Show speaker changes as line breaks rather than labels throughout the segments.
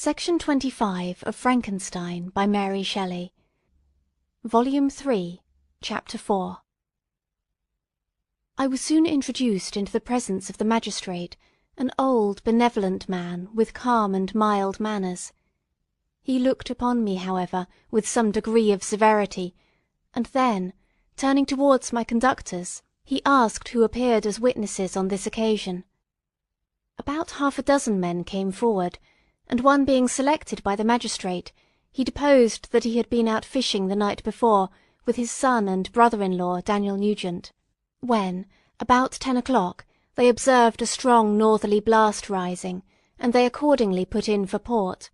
Section 25 of Frankenstein by Mary Shelley. Volume 3, Chapter 4. I was soon introduced into the presence of the magistrate, an old, benevolent man with calm and mild manners. He looked upon me, however, with some degree of severity, and then, turning towards my conductors, he asked who appeared as witnesses on this occasion. About half a dozen men came forward, and one being selected by the magistrate, he deposed that he had been out fishing the night before with his son and brother-in-law, Daniel Nugent, when, about 10 o'clock, they observed a strong northerly blast rising, and they accordingly put in for port.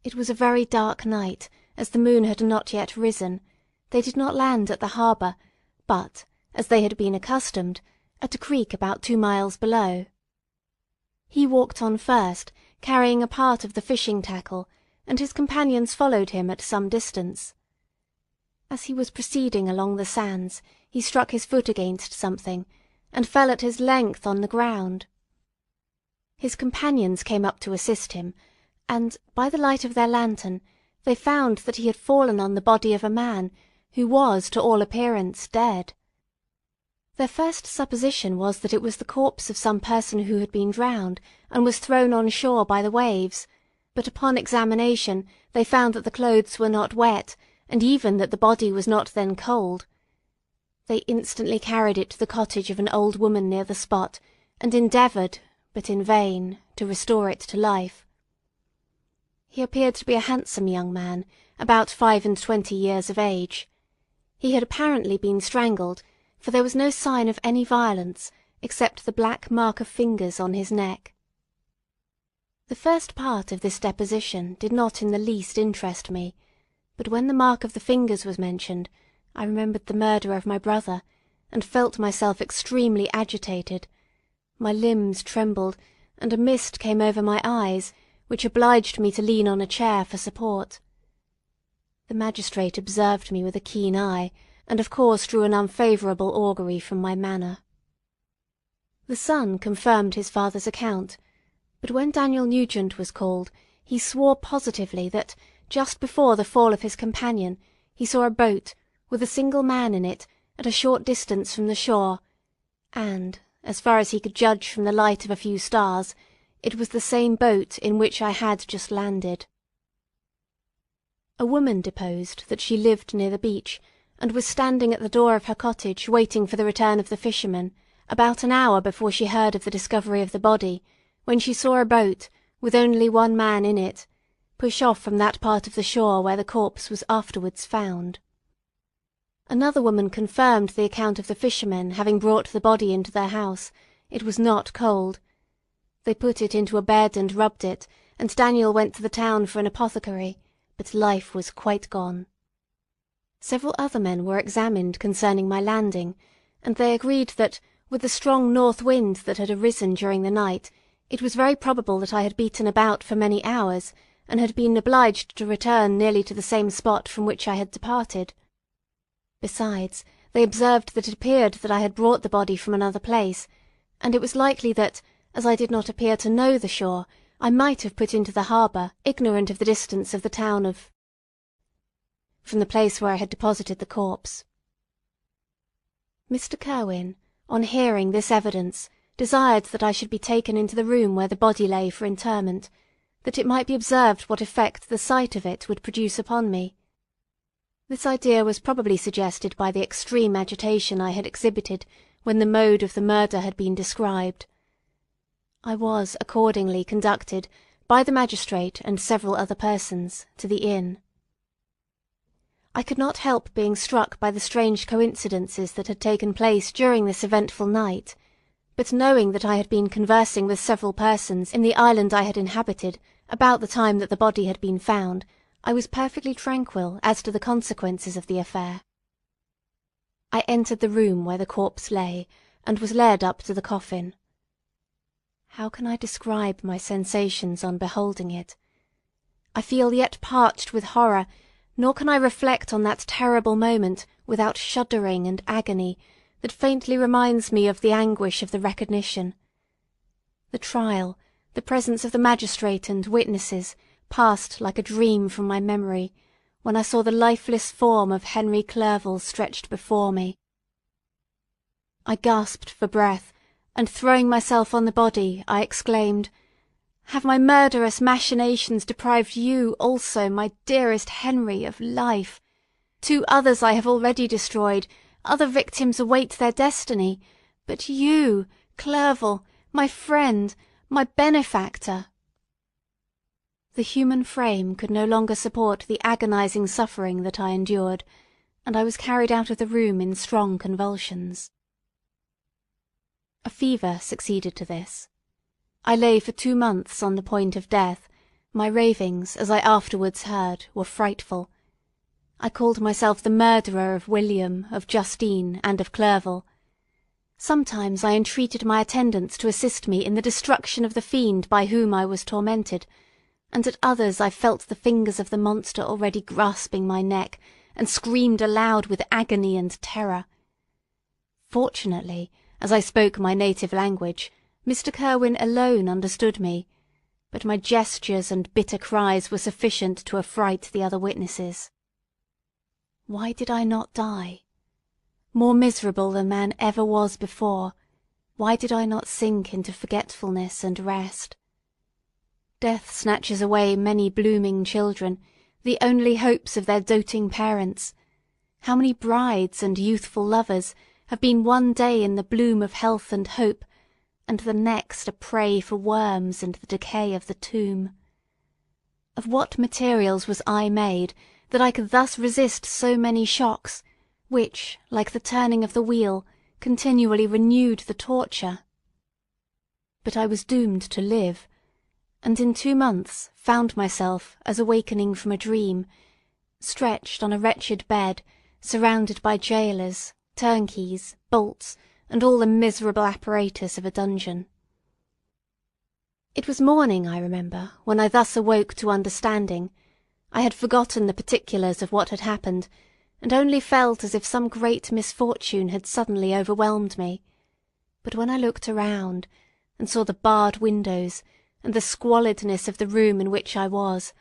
It was a very dark night, as the moon had not yet risen. They did not land at the harbour, but, as they had been accustomed, at a creek about 2 miles below. He walked on first, carrying a part of the fishing tackle, and his companions followed him at some distance. As he was proceeding along the sands, he struck his foot against something, and fell at his length on the ground. His companions came up to assist him, and, by the light of their lantern, they found that he had fallen on the body of a man, who was, to all appearance, dead. Their first supposition was that it was the corpse of some person who had been drowned, and was thrown on shore by the waves, but upon examination they found that the clothes were not wet, and even that the body was not then cold. They instantly carried it to the cottage of an old woman near the spot, and endeavoured, but in vain, to restore it to life. He appeared to be a handsome young man, about 25 years of age. He had apparently been strangled, for there was no sign of any violence, except the black mark of fingers on his neck. The first part of this deposition did not in the least interest me, but when the mark of the fingers was mentioned, I remembered the murder of my brother, and felt myself extremely agitated. My limbs trembled, and a mist came over my eyes, which obliged me to lean on a chair for support. The magistrate observed me with a keen eye, and of course drew an unfavourable augury from my manner. The son confirmed his father's account, but when Daniel Nugent was called, he swore positively that, just before the fall of his companion, he saw a boat, with a single man in it, at a short distance from the shore, and, as far as he could judge from the light of a few stars, it was the same boat in which I had just landed. A woman deposed that she lived near the beach, and was standing at the door of her cottage waiting for the return of the fishermen, about an hour before she heard of the discovery of the body, when she saw a boat, with only one man in it, push off from that part of the shore where the corpse was afterwards found. Another woman confirmed the account of the fishermen having brought the body into their house. It was not cold. They put it into a bed and rubbed it, and Daniel went to the town for an apothecary, but life was quite gone. Several other men were examined concerning my landing, and they agreed that, with the strong north wind that had arisen during the night, it was very probable that I had beaten about for many hours, and had been obliged to return nearly to the same spot from which I had departed. Besides, they observed that it appeared that I had brought the body from another place, and it was likely that, as I did not appear to know the shore, I might have put into the harbour, ignorant of the distance of the town of from the place where I had deposited the corpse. Mr. Kirwin, on hearing this evidence, desired that I should be taken into the room where the body lay for interment, that it might be observed what effect the sight of it would produce upon me. This idea was probably suggested by the extreme agitation I had exhibited when the mode of the murder had been described. I was accordingly conducted, by the magistrate and several other persons, to the inn. I could not help being struck by the strange coincidences that had taken place during this eventful night, but knowing that I had been conversing with several persons in the island I had inhabited about the time that the body had been found, I was perfectly tranquil as to the consequences of the affair. I entered the room where the corpse lay, and was led up to the coffin. How can I describe my sensations on beholding it? I feel yet parched with horror, nor can I reflect on that terrible moment without shuddering and agony that faintly reminds me of the anguish of the recognition. The trial, The presence of the magistrate and witnesses passed like a dream from my memory when I saw the lifeless form of Henry Clerval stretched before me. I gasped for breath, and throwing myself on the body, I exclaimed, "Have my murderous machinations deprived you also, my dearest Henry, of life? 2 others I have already destroyed, other victims await their destiny, but you, Clerval, my friend, my benefactor." The human frame could no longer support the agonizing suffering that I endured, and I was carried out of the room in strong convulsions. A fever succeeded to this. I lay for 2 months on the point of death. My ravings, as I afterwards heard, were frightful. I called myself the murderer of William, of Justine, and of Clerval. Sometimes I entreated my attendants to assist me in the destruction of the fiend by whom I was tormented, and at others I felt the fingers of the monster already grasping my neck, and screamed aloud with agony and terror. Fortunately, as I spoke my native language, Mr. Kirwin alone understood me, but my gestures and bitter cries were sufficient to affright the other witnesses. Why did I not die? More miserable than man ever was before, why did I not sink into forgetfulness and rest? Death snatches away many blooming children, the only hopes of their doting parents. How many brides and youthful lovers have been one day in the bloom of health and hope, and the next a prey for worms and the decay of the tomb? Of what materials was I made, that I could thus resist so many shocks, which, like the turning of the wheel, continually renewed the torture? But I was doomed to live, and in 2 months found myself, as awakening from a dream, stretched on a wretched bed, surrounded by jailers, turnkeys, bolts, and all the miserable apparatus of a dungeon. It was morning, I remember, when I thus awoke to understanding. I had forgotten the particulars of what had happened, and only felt as if some great misfortune had suddenly overwhelmed me. But when I looked around, and saw the barred windows, and the squalidness of the room in which I was,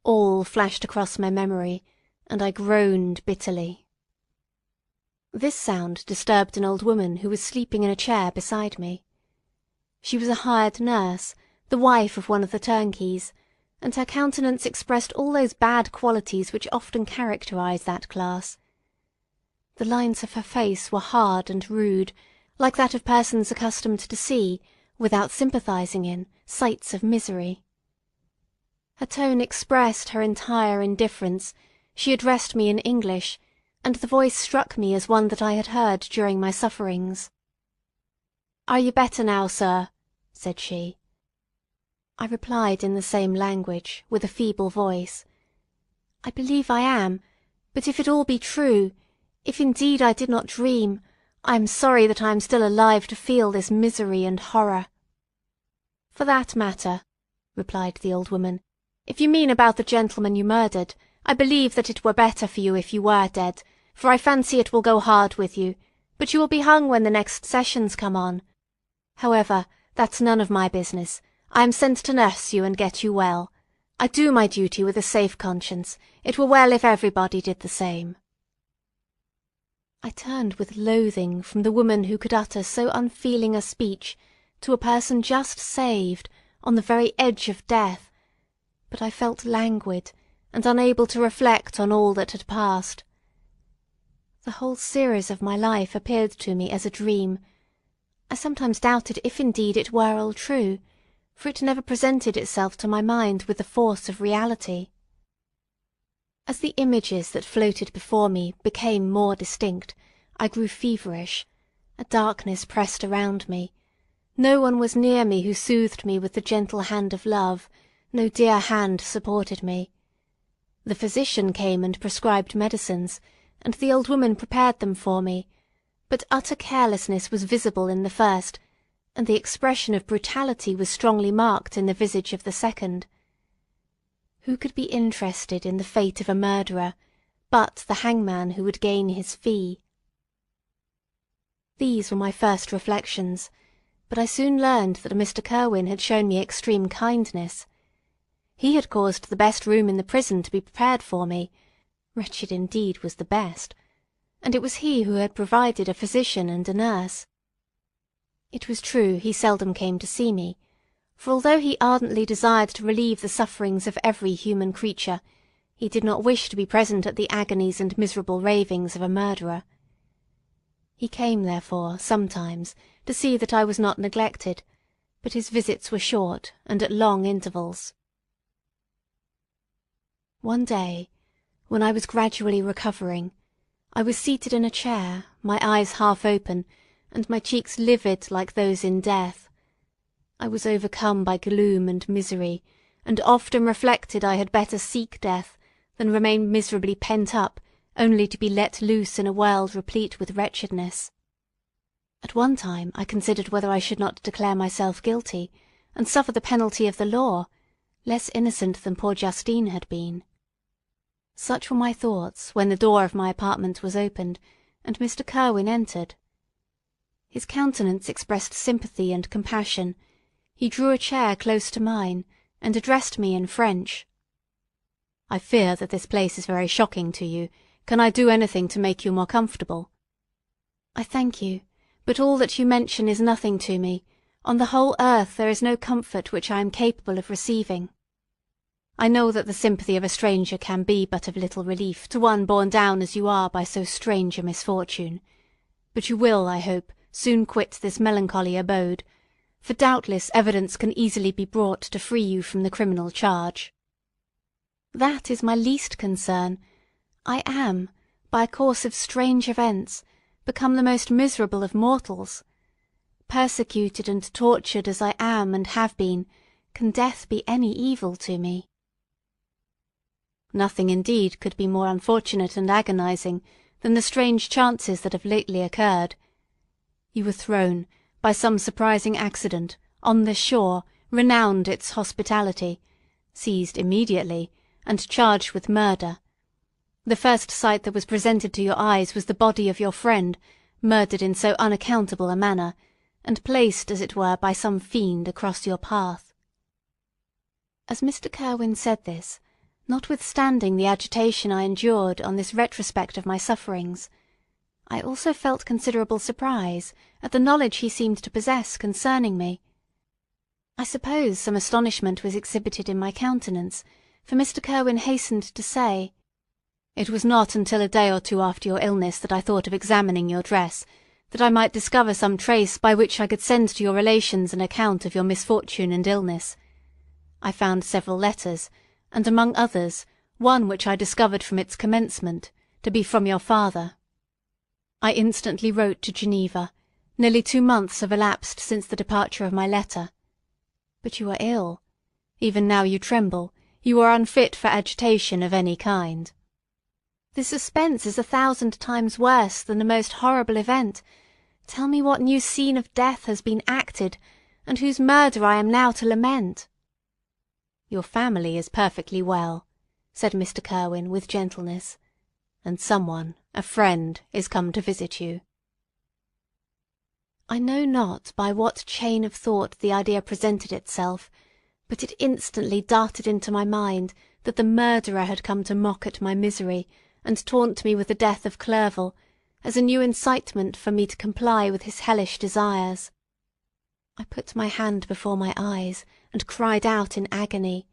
all flashed across my memory, and I groaned bitterly. This sound disturbed an old woman who was sleeping in a chair beside me. She was a hired nurse, the wife of one of the turnkeys, and her countenance expressed all those bad qualities which often characterize that class. The lines of her face were hard and rude, like that of persons accustomed to see, without sympathizing in, sights of misery. Her tone expressed her entire indifference. She addressed me in English, and the voice struck me as one that I had heard during my sufferings. "Are you better now, sir?" said she. I replied in the same language, with a feeble voice. "I believe I am, but if it all be true, if indeed I did not dream, I am sorry that I am still alive to feel this misery and horror." "For that matter," replied the old woman, "if you mean about the gentleman you murdered, I believe that it were better for you if you were dead, for I fancy it will go hard with you, but you will be hung when the next sessions come on. However, that's none of my business. I am sent to nurse you and get you well. I do my duty with a safe conscience. It were well if everybody did the same." I turned with loathing from the woman who could utter so unfeeling a speech to a person just saved, on the very edge of death, but I felt languid and unable to reflect on all that had passed. The whole series of my life appeared to me as a dream. I sometimes doubted if indeed it were all true, for it never presented itself to my mind with the force of reality. As the images that floated before me became more distinct, I grew feverish. A darkness pressed around me. No one was near me who soothed me with the gentle hand of love, no dear hand supported me. The physician came and prescribed medicines, and the old woman prepared them for me, but utter carelessness was visible in the first, and the expression of brutality was strongly marked in the visage of the second. Who could be interested in the fate of a murderer but the hangman who would gain his fee? These were my first reflections, but I soon learned that Mr. Kirwin had shown me extreme kindness. He had caused the best room in the prison to be prepared for me. Wretched indeed was the best, and it was he who had provided a physician and a nurse. It was true he seldom came to see me, for although he ardently desired to relieve the sufferings of every human creature, he did not wish to be present at the agonies and miserable ravings of a murderer. He came, therefore, sometimes, to see that I was not neglected, but his visits were short and at long intervals. One day, when I was gradually recovering, I was seated in a chair, my eyes half open, and my cheeks livid like those in death. I was overcome by gloom and misery, and often reflected I had better seek death than remain miserably pent up, only to be let loose in a world replete with wretchedness. At one time I considered whether I should not declare myself guilty, and suffer the penalty of the law, less innocent than poor Justine had been. Such were my thoughts when the door of my apartment was opened, and Mr. Kirwin entered. His countenance expressed sympathy and compassion. He drew a chair close to mine, and addressed me in French. "I fear that this place is very shocking to you. Can I do anything to make you more comfortable?" "I thank you, but all that you mention is nothing to me. On the whole earth there is no comfort which I am capable of receiving." "I know that the sympathy of a stranger can be but of little relief to one borne down as you are by so strange a misfortune. But you will, I hope, soon quit this melancholy abode, for doubtless evidence can easily be brought to free you from the criminal charge." "That is my least concern. I am, by a course of strange events, become the most miserable of mortals. Persecuted and tortured as I am and have been, can death be any evil to me?" "Nothing indeed could be more unfortunate and agonizing than the strange chances that have lately occurred. You were thrown, by some surprising accident, on this shore, renowned its hospitality, seized immediately, and charged with murder. The first sight that was presented to your eyes was the body of your friend, murdered in so unaccountable a manner, and placed, as it were, by some fiend across your path." As Mr. Kirwin said this, notwithstanding the agitation I endured on this retrospect of my sufferings, I also felt considerable surprise at the knowledge he seemed to possess concerning me. I suppose some astonishment was exhibited in my countenance, for Mr. Kirwin hastened to say, "It was not until a day or two after your illness that I thought of examining your dress, that I might discover some trace by which I could send to your relations an account of your misfortune and illness. I found several letters, and among others, one which I discovered from its commencement to be from your father. I instantly wrote to Geneva. Nearly 2 months have elapsed since the departure of my letter. But you are ill. Even now you tremble. You are unfit for agitation of any kind. The suspense is 1,000 times worse than the most horrible event. Tell me what new scene of death has been acted, and whose murder I am now to lament." "Your family is perfectly well," said Mr. Kirwin with gentleness, "and someone, a friend, is come to visit you." I know not by what chain of thought the idea presented itself, but it instantly darted into my mind that the murderer had come to mock at my misery and taunt me with the death of Clerval, as a new incitement for me to comply with his hellish desires. I put my hand before my eyes, and cried out in agony,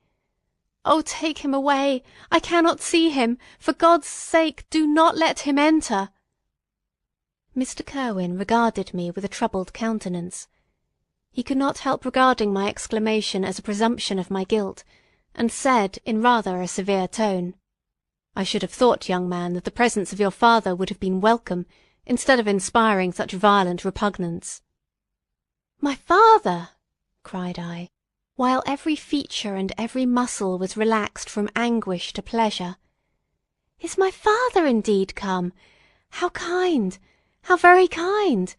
"Oh, take him away! I cannot see him! For God's sake, do not let him enter!" Mr. Kirwin regarded me with a troubled countenance. He could not help regarding my exclamation as a presumption of my guilt, and said, in rather a severe tone, "I should have thought, young man, that the presence of your father would have been welcome, instead of inspiring such violent repugnance." "My father!" cried I, while every feature and every muscle was relaxed from anguish to pleasure. "Is my father indeed come? How kind! How very kind!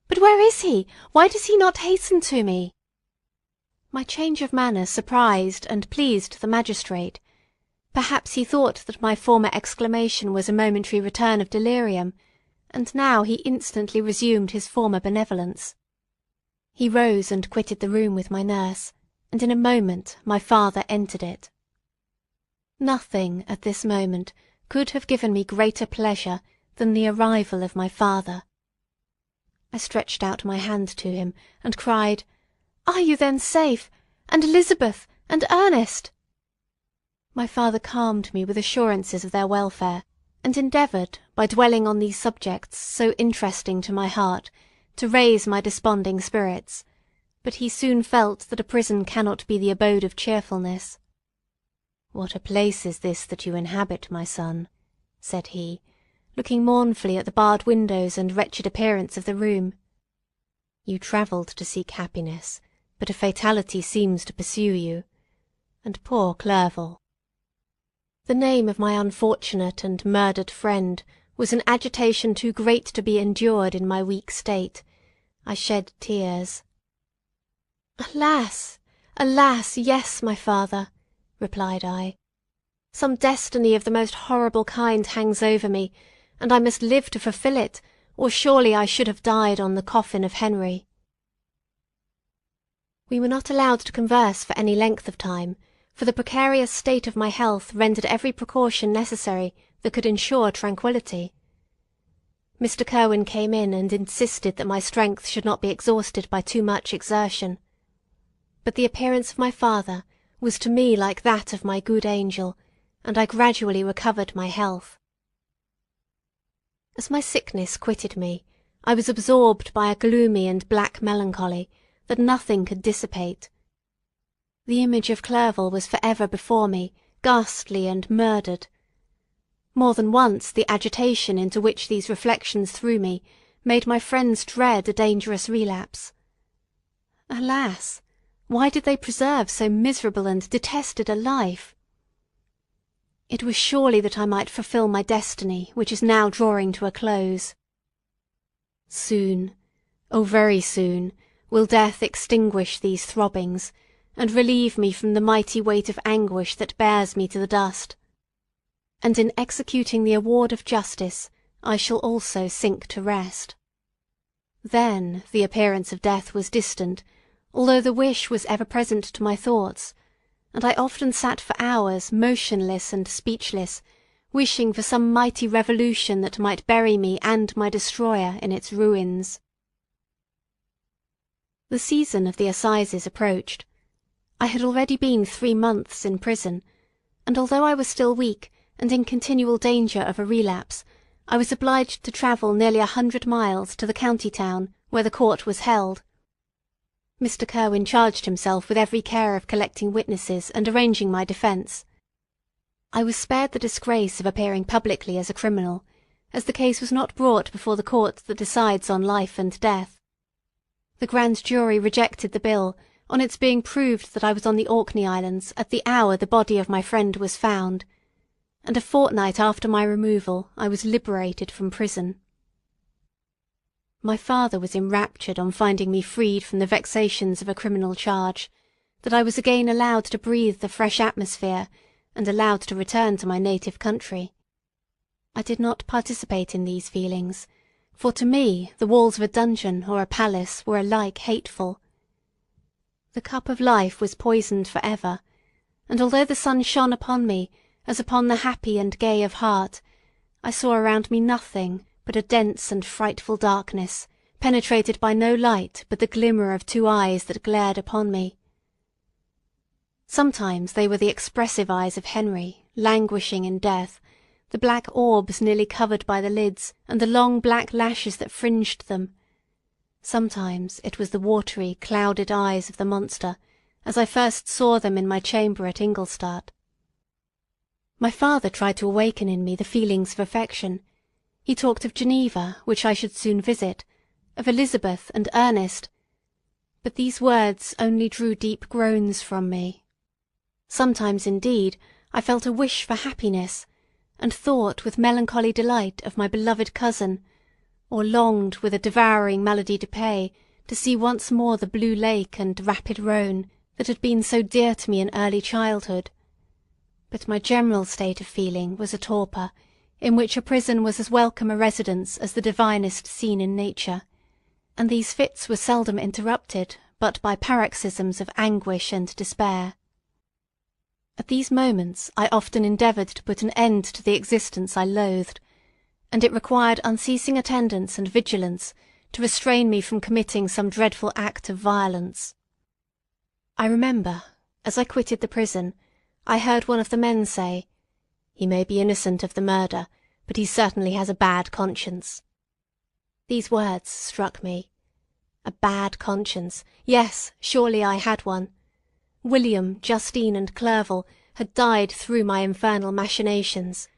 But where is he? Why does he not hasten to me?" My change of manner surprised and pleased the magistrate. Perhaps he thought that my former exclamation was a momentary return of delirium, and now he instantly resumed his former benevolence. He rose and quitted the room with my nurse, and in a moment my father entered it. Nothing at this moment could have given me greater pleasure than the arrival of my father. I stretched out my hand to him, and cried, "Are you then safe? And Elizabeth, and Ernest?" My father calmed me with assurances of their welfare, and endeavoured, by dwelling on these subjects so interesting to my heart, to raise my desponding spirits, but he soon felt that a prison cannot be the abode of cheerfulness. "What a place is this that you inhabit, my son?" said he, looking mournfully at the barred windows and wretched appearance of the room. "You travelled to seek happiness, but a fatality seems to pursue you. And poor Clerval." The name of my unfortunate and murdered friend was an agitation too great to be endured in my weak state. I shed tears. "Alas! alas! yes, my father," replied I. "Some destiny of the most horrible kind hangs over me, and I must live to fulfil it, or surely I should have died on the coffin of Henry." We were not allowed to converse for any length of time, for the precarious state of my health rendered every precaution necessary that could ensure tranquillity. Mr. Kirwin came in and insisted that my strength should not be exhausted by too much exertion. But the appearance of my father was to me like that of my good angel, and I gradually recovered my health. As my sickness quitted me, I was absorbed by a gloomy and black melancholy that nothing could dissipate. The image of Clerval was for ever before me, ghastly and murdered. More than once the agitation into which these reflections threw me made my friends dread a dangerous relapse. Alas! why did they preserve so miserable and detested a life? It was surely that I might fulfil my destiny, which is now drawing to a close. Soon, oh very soon, will death extinguish these throbbings, and relieve me from the mighty weight of anguish that bears me to the dust. And in executing the award of justice, I shall also sink to rest. Then the appearance of death was distant, although the wish was ever present to my thoughts, and I often sat for hours motionless and speechless, wishing for some mighty revolution that might bury me and my destroyer in its ruins. The season of the assizes approached. I had already been 3 months in prison, and although I was still weak and in continual danger of a relapse, I was obliged to travel nearly 100 miles to the county town where the court was held. Mr. Kirwin charged himself with every care of collecting witnesses and arranging my defence. I was spared the disgrace of appearing publicly as a criminal, as the case was not brought before the court that decides on life and death. The grand jury rejected the bill, on its being proved that I was on the Orkney Islands at the hour the body of my friend was found, and a fortnight after my removal I was liberated from prison. My father was enraptured on finding me freed from the vexations of a criminal charge, that I was again allowed to breathe the fresh atmosphere, and allowed to return to my native country. I did not participate in these feelings, for to me the walls of a dungeon or a palace were alike hateful. The cup of life was poisoned for ever, and although the sun shone upon me as upon the happy and gay of heart, I saw around me nothing but a dense and frightful darkness, penetrated by no light but the glimmer of 2 eyes that glared upon me. Sometimes they were the expressive eyes of Henry, languishing in death, the black orbs nearly covered by the lids, and the long black lashes that fringed them. Sometimes it was the watery, clouded eyes of the monster, as I first saw them in my chamber at Ingolstadt. My father tried to awaken in me the feelings of affection. He talked of Geneva, which I should soon visit, of Elizabeth and Ernest, but these words only drew deep groans from me. Sometimes, indeed, I felt a wish for happiness, and thought with melancholy delight of my beloved cousin, or longed with a devouring maladie de paix to see once more the blue lake and rapid Rhone that had been so dear to me in early childhood. But my general state of feeling was a torpor, in which a prison was as welcome a residence as the divinest scene in nature, and these fits were seldom interrupted but by paroxysms of anguish and despair. At these moments I often endeavoured to put an end to the existence I loathed, and it required unceasing attendance and vigilance to restrain me from committing some dreadful act of violence. I remember, as I quitted the prison, I heard one of the men say, "He may be innocent of the murder, but he certainly has a bad conscience." These words struck me. A bad conscience. Yes, surely I had one. William, Justine, and Clerval had died through my infernal machinations.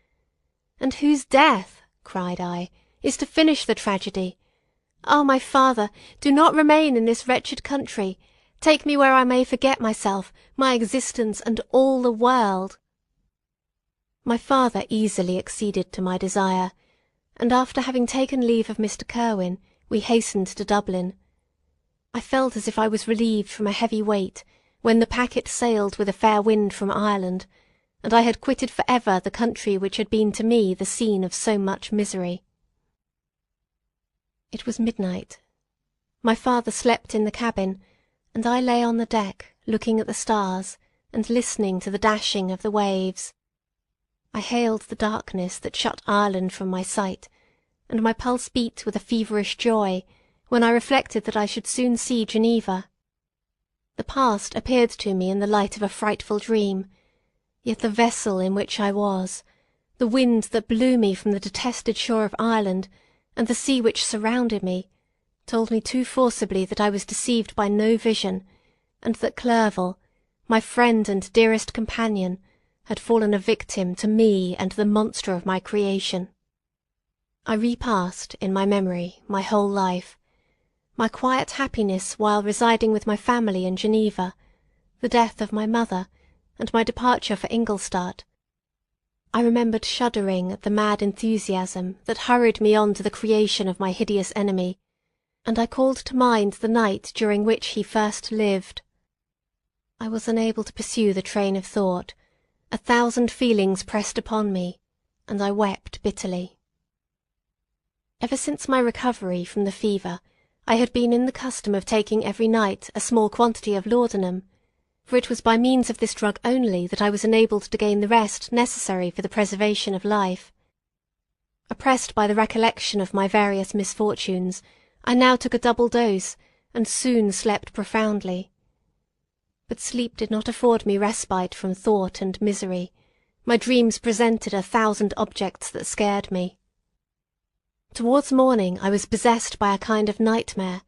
"And whose death," cried I, "is to finish the tragedy? Ah, my father, do not remain in this wretched country. Take me where I may forget myself, my existence, and all the world." My father easily acceded to my desire, and after having taken leave of Mr. Kirwin, we hastened to Dublin. I felt as if I was relieved from a heavy weight when the packet sailed with a fair wind from Ireland, and I had quitted for ever the country which had been to me the scene of so much misery. It was midnight. My father slept in the cabin, and I lay on the deck, looking at the stars, and listening to the dashing of the waves. I hailed the darkness that shut Ireland from my sight, and my pulse beat with a feverish joy when I reflected that I should soon see Geneva. The past appeared to me in the light of a frightful dream, yet the vessel in which I was, the wind that blew me from the detested shore of Ireland, and the sea which surrounded me, told me too forcibly that I was deceived by no vision, and that Clerval, my friend and dearest companion, had fallen a victim to me and the monster of my creation. I repassed, in my memory, my whole life, my quiet happiness while residing with my family in Geneva, the death of my mother, and my departure for Ingolstadt. I remembered shuddering at the mad enthusiasm that hurried me on to the creation of my hideous enemy, and I called to mind the night during which he first lived. I was unable to pursue the train of thought. 1,000 feelings pressed upon me, and I wept bitterly. Ever since my recovery from the fever, I had been in the custom of taking every night a small quantity of laudanum, for it was by means of this drug only that I was enabled to gain the rest necessary for the preservation of life. Oppressed by the recollection of my various misfortunes, I now took a double dose, and soon slept profoundly. But sleep did not afford me respite from thought and misery. My dreams presented 1,000 objects that scared me. Towards morning I was possessed by a kind of nightmare.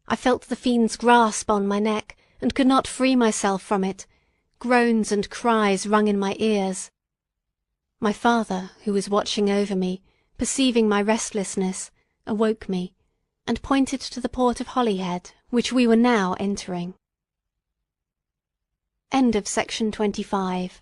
I felt the fiend's grasp on my neck, and could not free myself from it. Groans and cries rung in my ears. My father, who was watching over me, perceiving my restlessness, awoke me, and pointed to the port of Holyhead, which we were now entering. End of Section 25.